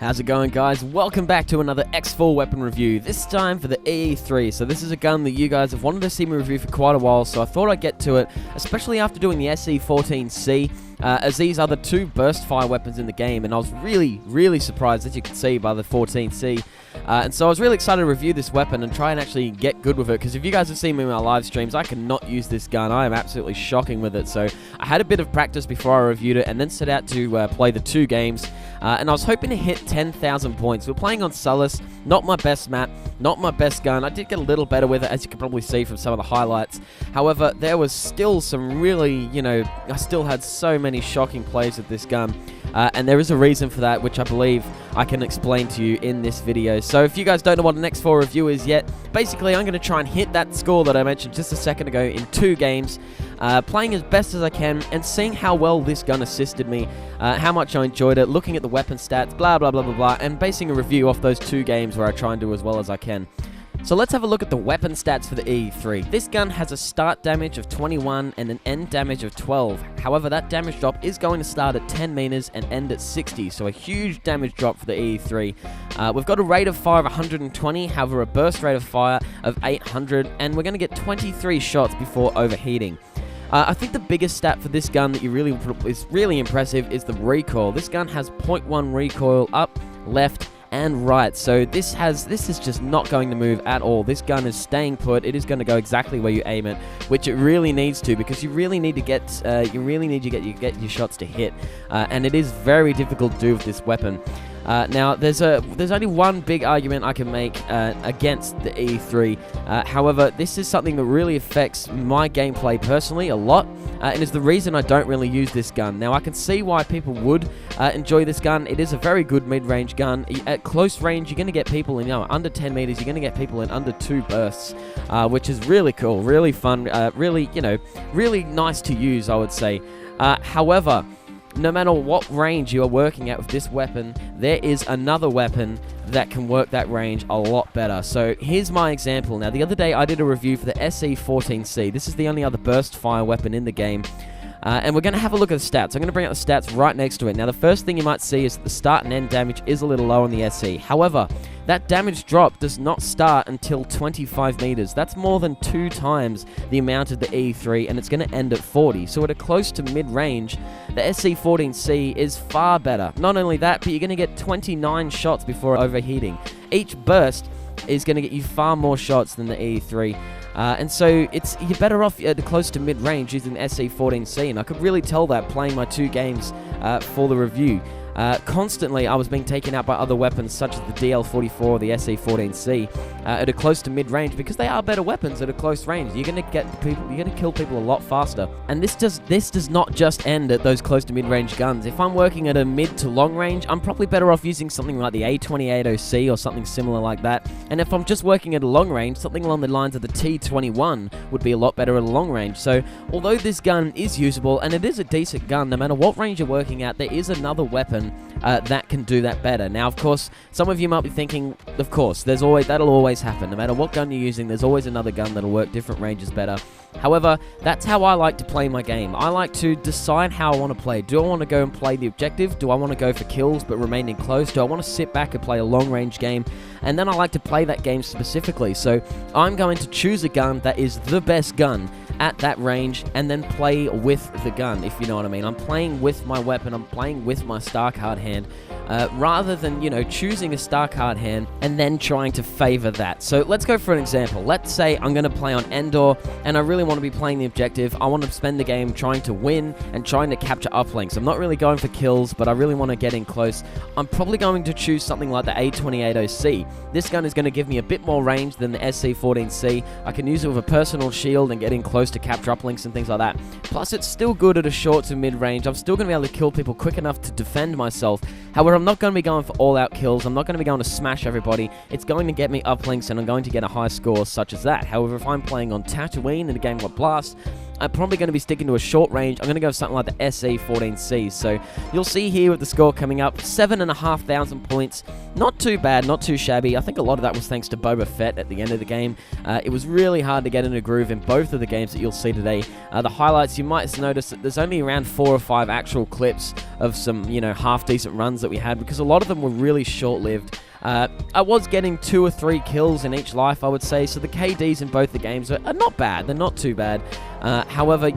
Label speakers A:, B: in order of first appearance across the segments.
A: How's it going, guys? Welcome back to another X4 weapon review, this time for the EE3. So this is a gun that you guys have wanted to see me review for quite a while, so I thought I'd get to it, especially after doing the SE14C, as these are the two burst fire weapons in the game, and I was really surprised, as you can see by the 14C. And so I was really excited to review this weapon and try and actually get good with it, because if you guys have seen me in my live streams, I cannot use this gun. I am absolutely shocking with it. So I had a bit of practice before I reviewed it, and then set out to play the two games. And I was hoping to hit 10,000 points. We're playing on Sullus, not my best map, not my best gun. I did get a little better with it, as you can probably see from some of the highlights. However, there was still some really, I still had so many shocking plays with this gun. And there is a reason for that, which I believe I can explain to you in this video. So if you guys don't know what an X4 review is yet, basically I'm going to try and hit that score that I mentioned just a second ago in two games, playing as best as I can and seeing how well this gun assisted me, how much I enjoyed it, looking at the weapon stats, blah blah blah blah blah, and basing a review off those two games where I try and do as well as I can. So let's have a look at the weapon stats for the EE3. This gun has a start damage of 21 and an end damage of 12. However, that damage drop is going to start at 10 meters and end at 60, so a huge damage drop for the EE3. We've got a rate of fire of 120, however a burst rate of fire of 800, and we're going to get 23 shots before overheating. I think the biggest stat for this gun that is really impressive is the recoil. This gun has 0.1 recoil up, left, and right, so this is just not going to move at all. This gun is staying put. It is going to go exactly where you aim it, which it really needs to, because you really need to get your shots to hit, and it is very difficult to do with this weapon. Now, there's only one big argument I can make against the E3. However, this is something that really affects my gameplay personally a lot, and is the reason I don't really use this gun. Now, I can see why people would enjoy this gun. It is a very good mid-range gun. At close range, you're going to get people in under 10 meters. You're going to get people in under 2 bursts, which is really cool, really fun, really nice to use, I would say. However, no matter what range you are working at with this weapon, there is another weapon that can work that range a lot better. So here's my example. Now, the other day I did a review for the SE14C. This is the only other burst fire weapon in the game. And we're going to have a look at the stats. I'm going to bring up the stats right next to it. Now, the first thing you might see is that the start and end damage is a little low on the SE. However, that damage drop does not start until 25 meters. That's more than 2 times the amount of the E3, and it's going to end at 40. So at a close to mid-range, the SE14C is far better. Not only that, but you're going to get 29 shots before overheating. Each burst is going to get you far more shots than the E3. And so you're better off at close to mid-range using the SE14C, and I could really tell that playing my two games for the review. Constantly, I was being taken out by other weapons such as the DL44 or the SE14C at a close to mid-range, because they are better weapons at a close range. You're going to kill people a lot faster. And this does not just end at those close to mid-range guns. If I'm working at a mid to long range, I'm probably better off using something like the A28OC or something similar like that. And if I'm just working at a long range, something along the lines of the T21 would be a lot better at a long range. So although this gun is usable and it is a decent gun, no matter what range you're working at, there is another weapon that can do that better. Now, of course, some of you might be thinking, of course, that'll always happen. No matter what gun you're using, there's always another gun that'll work different ranges better. However, that's how I like to play my game. I like to decide how I want to play. Do I want to go and play the objective? Do I want to go for kills but remain in close? Do I want to sit back and play a long-range game? And then I like to play that game specifically. So I'm going to choose a gun that is the best gun at that range, and then play with the gun, if you know what I mean. I'm playing with my weapon, I'm playing with my star card hand, rather than, choosing a star card hand and then trying to favor that. So let's go for an example. Let's say I'm going to play on Endor, and I really want to be playing the objective. I want to spend the game trying to win and trying to capture uplinks. I'm not really going for kills, but I really want to get in close. I'm probably going to choose something like the A28OC. This gun is going to give me a bit more range than the SE14C. I can use it with a personal shield and get in close to capture uplinks and things like that. Plus, it's still good at a short to mid-range. I'm still going to be able to kill people quick enough to defend myself. However, I'm not going to be going for all-out kills. I'm not going to be going to smash everybody. It's going to get me uplinks, and I'm going to get a high score such as that. However, if I'm playing on Tatooine in a game like Blast, I'm probably going to be sticking to a short range. I'm going to go with something like the SE14C. So you'll see here with the score coming up, 7,500 points. Not too bad, not too shabby. I think a lot of that was thanks to Boba Fett at the end of the game. It was really hard to get in a groove in both of the games that you'll see today. The highlights, you might notice that there's only around 4 or 5 actual clips of some, half-decent runs that we had, because a lot of them were really short-lived. I was getting 2 or 3 kills in each life, I would say, so the KDs in both the games are not bad. They're not too bad. However,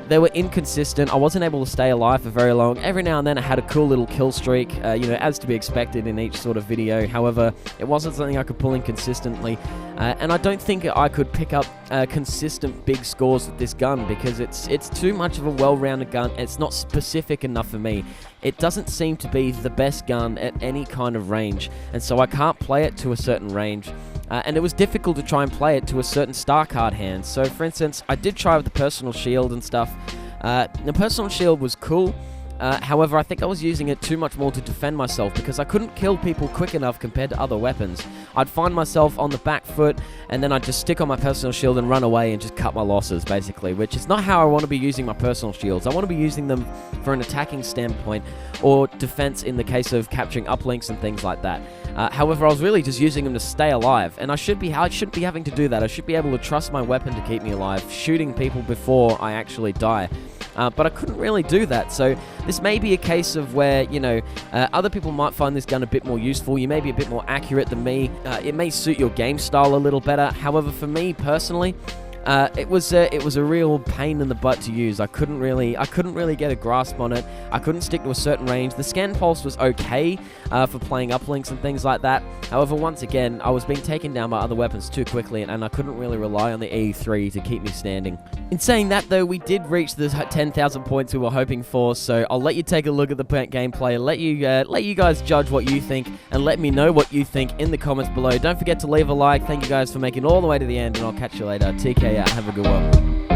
A: they were inconsistent. I wasn't able to stay alive for very long. Every now and then I had a cool little kill streak, as to be expected in each sort of video. However, it wasn't something I could pull in consistently. And I don't think I could pick up consistent big scores with this gun, because it's too much of a well-rounded gun. It's not specific enough for me. It doesn't seem to be the best gun at any kind of range, and so I can't play it to a certain range. And it was difficult to try and play it to a certain star card hand. So, for instance, I did try with the personal shield and stuff. The personal shield was cool. However, I think I was using it too much more to defend myself, because I couldn't kill people quick enough compared to other weapons. I'd find myself on the back foot, and then I'd just stick on my personal shield and run away and just cut my losses, basically, which is not how I want to be using my personal shields. I want to be using them for an attacking standpoint, or defense in the case of capturing uplinks and things like that. However, I was really just using them to stay alive, and I shouldn't be having to do that. I should be able to trust my weapon to keep me alive, shooting people before I actually die. But I couldn't really do that, so this may be a case of where, other people might find this gun a bit more useful. You may be a bit more accurate than me. It may suit your game style a little better. However, for me personally, it was a real pain in the butt to use. I couldn't really get a grasp on it. I couldn't stick to a certain range. The scan pulse was okay for playing uplinks and things like that. However, once again, I was being taken down by other weapons too quickly, and I couldn't really rely on the E3 to keep me standing. In saying that, though, we did reach the 10,000 points we were hoping for, so I'll let you take a look at the gameplay, let you guys judge what you think, and let me know what you think in the comments below. Don't forget to leave a like. Thank you guys for making it all the way to the end, and I'll catch you later. TK out. Have a good one.